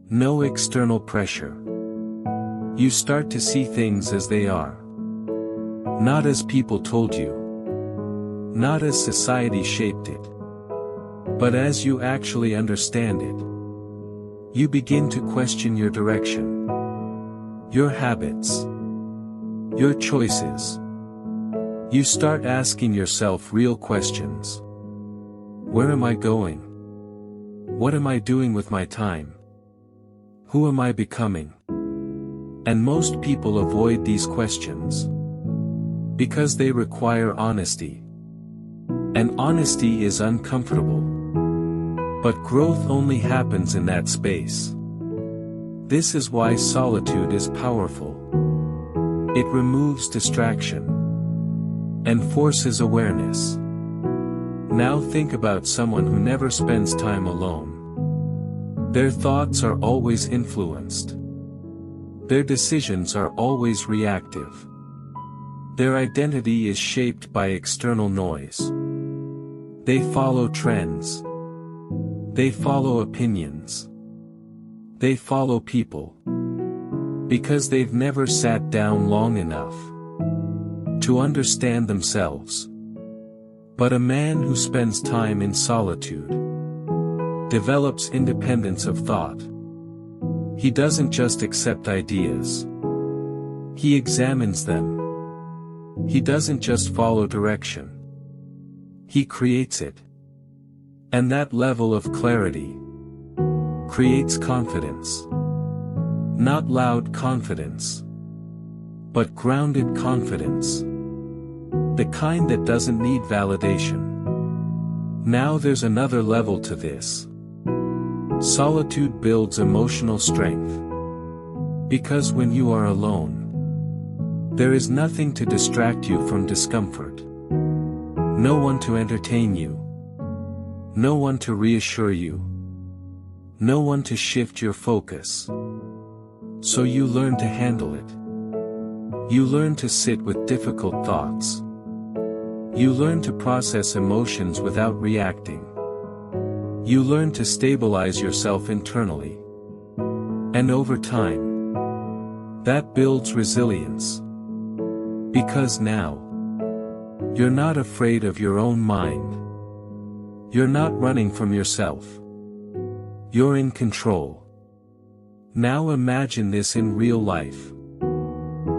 Speaker 1: no external pressure, you start to see things as they are. Not as people told you. Not as society shaped it. But as you actually understand it. You begin to question your direction. Your habits. Your choices. You start asking yourself real questions. Where am I going? What am I doing with my time? Who am I becoming? And most people avoid these questions. Because they require honesty. And honesty is uncomfortable. But growth only happens in that space. This is why solitude is powerful. It removes distraction. And forces awareness. Now think about someone who never spends time alone. Their thoughts are always influenced. Their decisions are always reactive. Their identity is shaped by external noise. They follow trends. They follow opinions. They follow people. Because they've never sat down long enough to understand themselves. But a man who spends time in solitude develops independence of thought. He doesn't just accept ideas. He examines them. He doesn't just follow direction. He creates it. And that level of clarity creates confidence. Not loud confidence, but grounded confidence. The kind that doesn't need validation. Now there's another level to this. Solitude builds emotional strength. Because when you are alone, there is nothing to distract you from discomfort. No one to entertain you. No one to reassure you. No one to shift your focus. So you learn to handle it. You learn to sit with difficult thoughts. You learn to process emotions without reacting. You learn to stabilize yourself internally. And over time, that builds resilience. Because now, you're not afraid of your own mind. You're not running from yourself. You're in control. Now imagine this in real life.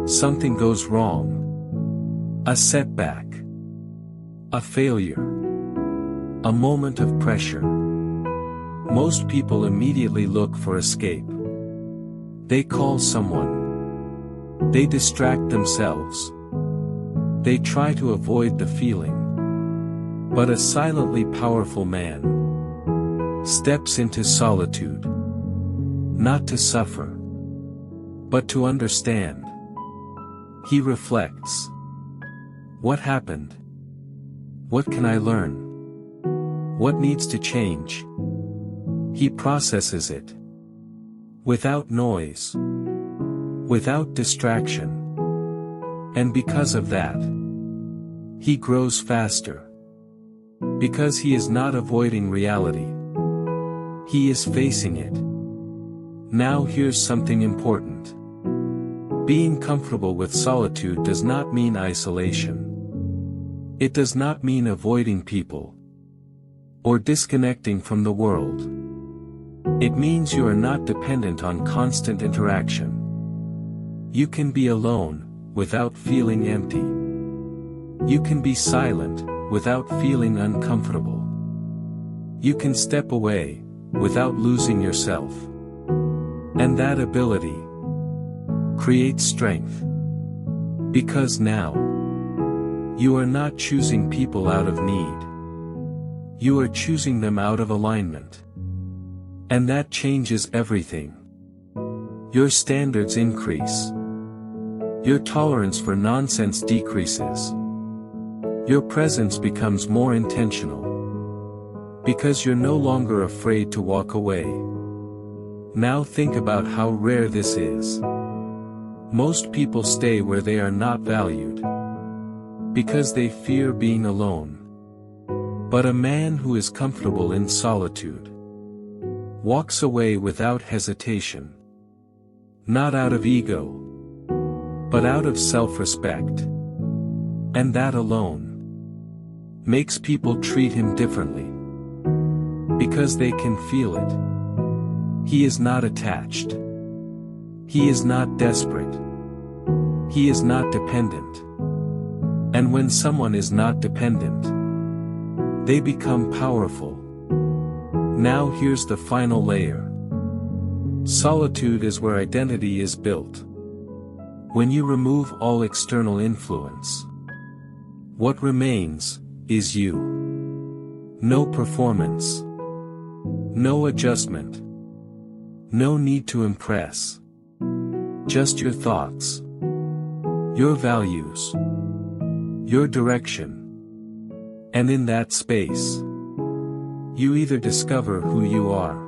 Speaker 1: Something goes wrong. A setback. A failure. A moment of pressure. Most people immediately look for escape. They call someone. They distract themselves. They try to avoid the feeling. But a silently powerful man steps into solitude. Not to suffer, but to understand. He reflects. What happened? What can I learn? What needs to change? He processes it. Without noise. Without distraction. And because of that, he grows faster. Because he is not avoiding reality. He is facing it. Now here's something important. Being comfortable with solitude does not mean isolation. It does not mean avoiding people. Or disconnecting from the world. It means you are not dependent on constant interaction. You can be alone, without feeling empty. You can be silent, without feeling uncomfortable. You can step away, without losing yourself. And that ability creates strength. Because now, you are not choosing people out of need. You are choosing them out of alignment. And that changes everything. Your standards increase. Your tolerance for nonsense decreases. Your presence becomes more intentional. Because you're no longer afraid to walk away. Now think about how rare this is. Most people stay where they are not valued. Because they fear being alone. But a man who is comfortable in solitude walks away without hesitation. Not out of ego, but out of self-respect. And that alone makes people treat him differently. Because they can feel it. He is not attached. He is not desperate. He is not dependent. And when someone is not dependent, they become powerful. Now here's the final layer. Solitude is where identity is built. When you remove all external influence, what remains is you. No performance. No adjustment. No need to impress. Just your thoughts. Your values. Your direction. And in that space, you either discover who you are,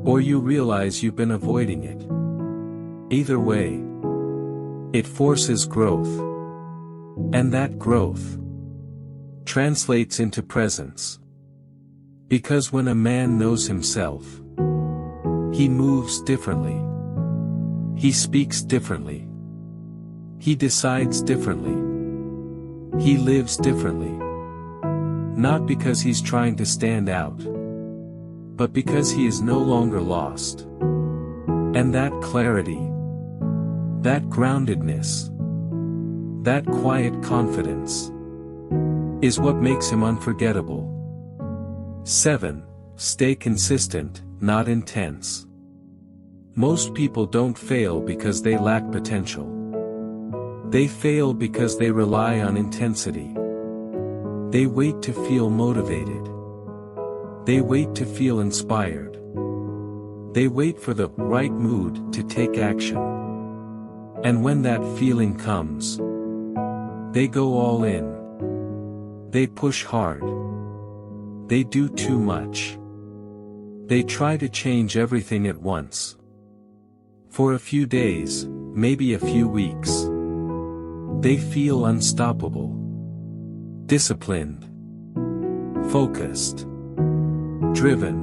Speaker 1: or you realize you've been avoiding it. Either way, it forces growth. And that growth translates into presence. Because when a man knows himself, he moves differently. He speaks differently. He decides differently. He lives differently. Not because he's trying to stand out, but because he is no longer lost. And that clarity, that groundedness, that quiet confidence, is what makes him unforgettable. 7. Stay consistent, not intense. Most people don't fail because they lack potential. They fail because they rely on intensity. They wait to feel motivated. They wait to feel inspired. They wait for the right mood to take action. And when that feeling comes, they go all in. They push hard. They do too much. They try to change everything at once. For a few days, maybe a few weeks. They feel unstoppable. Disciplined. Focused. Driven.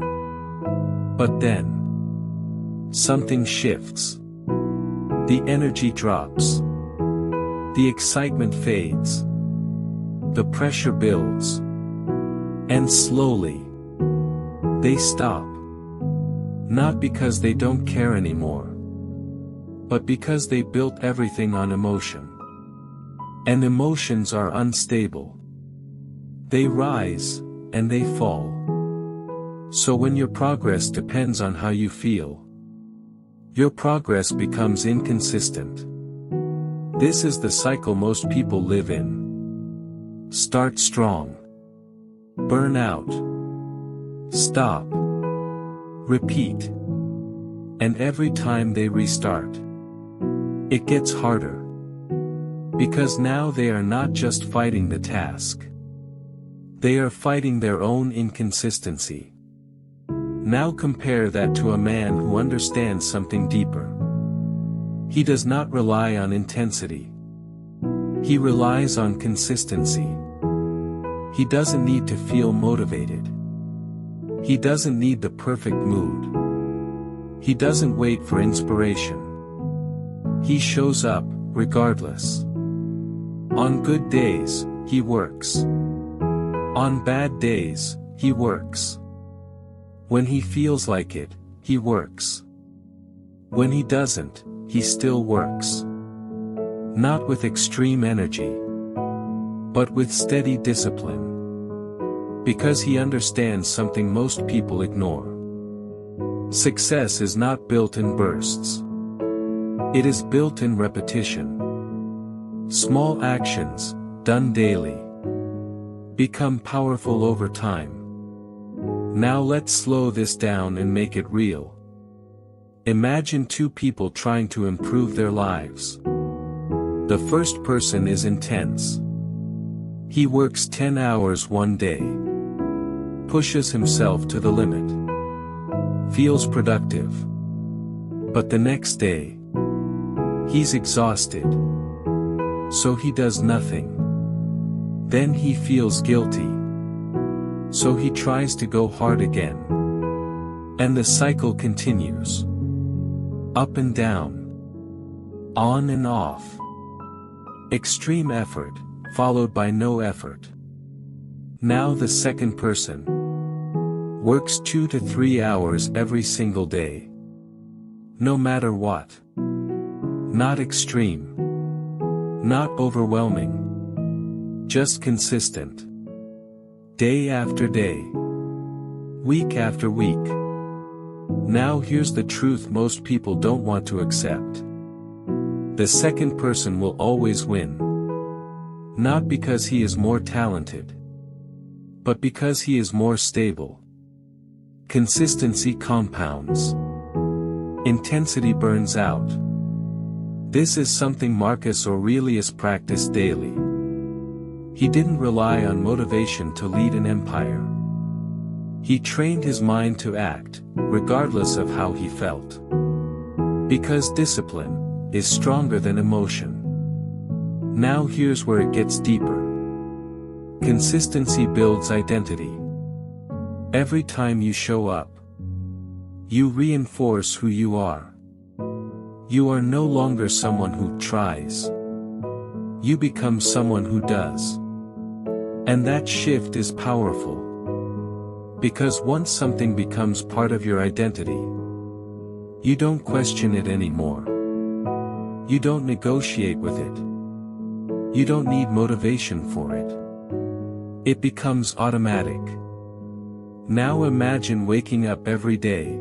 Speaker 1: But then, something shifts. The energy drops. The excitement fades. The pressure builds. And slowly, they stop. Not because they don't care anymore, but because they built everything on emotion. And emotions are unstable. They rise, and they fall. So when your progress depends on how you feel, your progress becomes inconsistent. This is the cycle most people live in. Start strong. Burn out. Stop. Repeat. And every time they restart, it gets harder. Because now they are not just fighting the task. They are fighting their own inconsistency. Now compare that to a man who understands something deeper. He does not rely on intensity. He relies on consistency. He doesn't need to feel motivated. He doesn't need the perfect mood. He doesn't wait for inspiration. He shows up, regardless. On good days, he works. On bad days, he works. When he feels like it, he works. When he doesn't, he still works. Not with extreme energy, but with steady discipline. Because he understands something most people ignore. Success is not built in bursts. It is built in repetition. Small actions, done daily, become powerful over time. Now let's slow this down and make it real. Imagine two people trying to improve their lives. The first person is intense. He works 10 hours one day. Pushes himself to the limit. Feels productive. But the next day, he's exhausted. So he does nothing. Then he feels guilty. So he tries to go hard again. And the cycle continues. Up and down. On and off. Extreme effort, followed by no effort. Now the second person works 2 to 3 hours every single day. No matter what. Not extreme. Not overwhelming. Just consistent. Day after day. Week after week. Now here's the truth most people don't want to accept. The second person will always win. Not because he is more talented, but because he is more stable. Consistency compounds. Intensity burns out. This is something Marcus Aurelius practiced daily. He didn't rely on motivation to lead an empire. He trained his mind to act, regardless of how he felt. Because discipline is stronger than emotion. Now here's where it gets deeper. Consistency builds identity. Every time you show up, you reinforce who you are. You are no longer someone who tries. You become someone who does. And that shift is powerful. Because once something becomes part of your identity, you don't question it anymore. You don't negotiate with it. You don't need motivation for it. It becomes automatic. Now imagine waking up every day.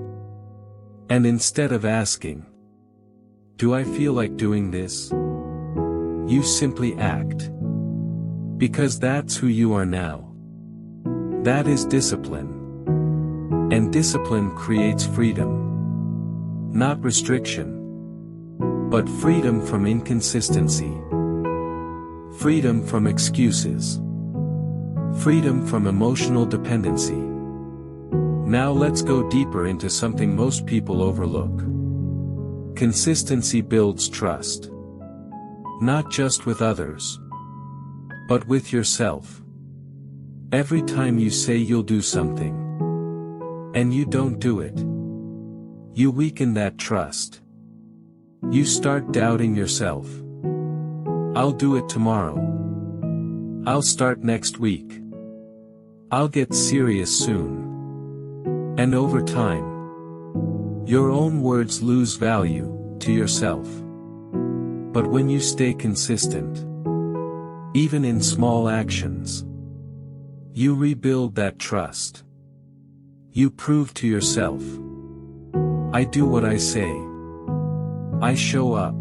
Speaker 1: And instead of asking, "Do I feel like doing this?" you simply act. Because that's who you are now. That is discipline. And discipline creates freedom. Not restriction. But freedom from inconsistency. Freedom from excuses. Freedom from emotional dependency. Now let's go deeper into something most people overlook. Consistency builds trust. Not just with others, but with yourself. Every time you say you'll do something, and you don't do it, you weaken that trust. You start doubting yourself. I'll do it tomorrow. I'll start next week. I'll get serious soon. And over time, your own words lose value to yourself. But when you stay consistent, even in small actions, you rebuild that trust. You prove to yourself, I do what I say. I show up.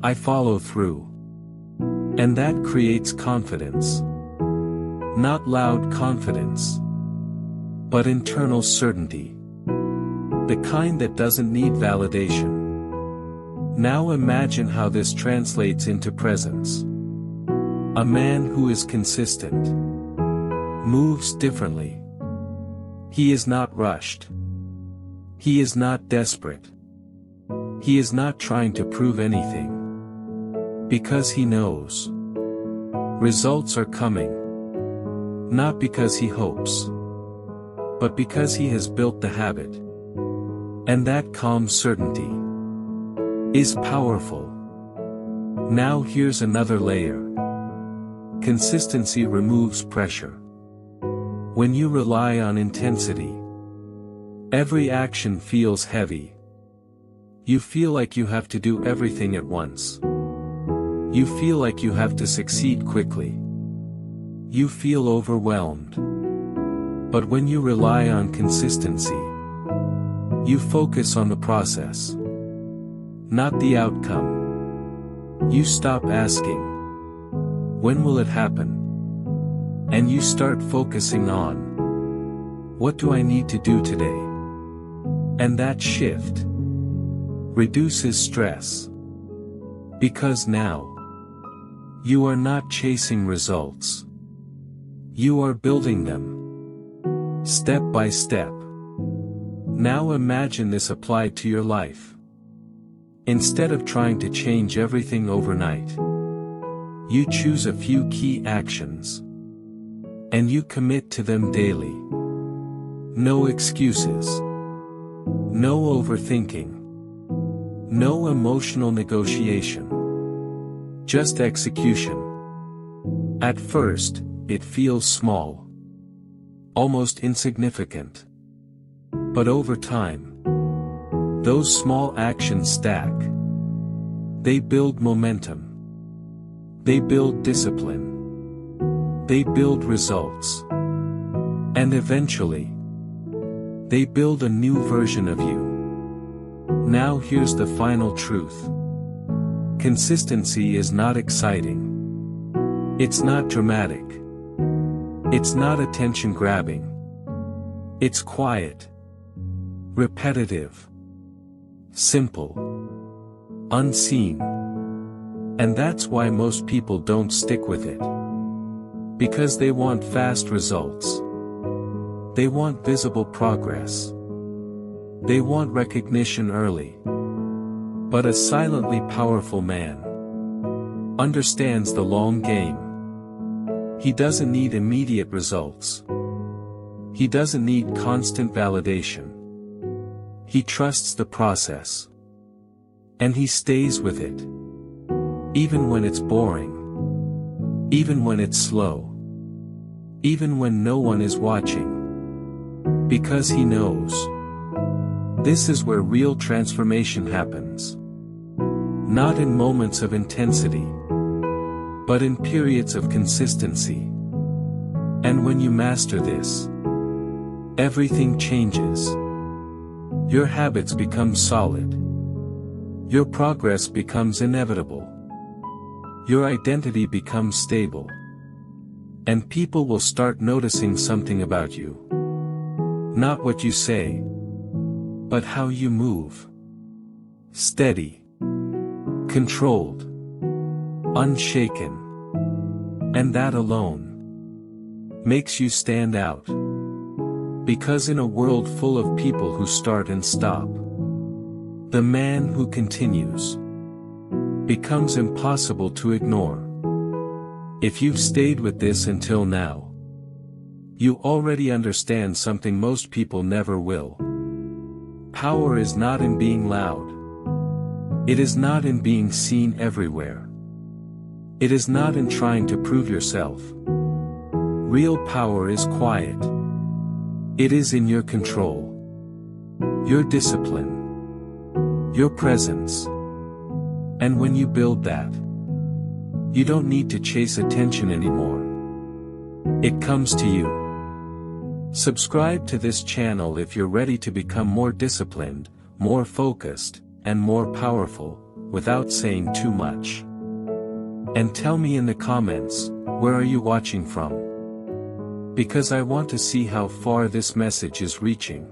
Speaker 1: I follow through. And that creates confidence. Not loud confidence, but internal certainty. The kind that doesn't need validation. Now imagine how this translates into presence. A man who is consistent moves differently. He is not rushed. He is not desperate. He is not trying to prove anything. Because he knows results are coming. Not because he hopes, but because he has built the habit. And that calm certainty is powerful. Now here's another layer. Consistency removes pressure. When you rely on intensity, every action feels heavy. You feel like you have to do everything at once. You feel like you have to succeed quickly. You feel overwhelmed. But when you rely on consistency, you focus on the process, not the outcome. You stop asking, when will it happen? And you start focusing on, what do I need to do today? And that shift reduces stress. Because now, you are not chasing results. You are building them, step by step. Now imagine this applied to your life. Instead of trying to change everything overnight, you choose a few key actions. And you commit to them daily. No excuses. No overthinking. No emotional negotiation. Just execution. At first, it feels small. Almost insignificant. But over time, those small actions stack. They build momentum. They build discipline. They build results. And eventually, they build a new version of you. Now here's the final truth. Consistency is not exciting. It's not dramatic. It's not attention-grabbing. It's quiet. Repetitive. Simple. Unseen. And that's why most people don't stick with it. Because they want fast results. They want visible progress. They want recognition early. But a silently powerful man understands the long game. He doesn't need immediate results. He doesn't need constant validation. He trusts the process. And he stays with it. Even when it's boring. Even when it's slow. Even when no one is watching. Because he knows. This is where real transformation happens. Not in moments of intensity, but in periods of consistency. And when you master this, everything changes. Your habits become solid. Your progress becomes inevitable. Your identity becomes stable. And people will start noticing something about you. Not what you say, but how you move. Steady. Controlled. Unshaken. And that alone makes you stand out. Because in a world full of people who start and stop, the man who continues becomes impossible to ignore. If you've stayed with this until now, you already understand something most people never will. Power is not in being loud. It is not in being seen everywhere. It is not in trying to prove yourself. Real power is quiet. It is in your control, your discipline, your presence. And when you build that, you don't need to chase attention anymore. It comes to you. Subscribe to this channel if you're ready to become more disciplined, more focused, and more powerful, without saying too much. And tell me in the comments, where are you watching from? Because I want to see how far this message is reaching.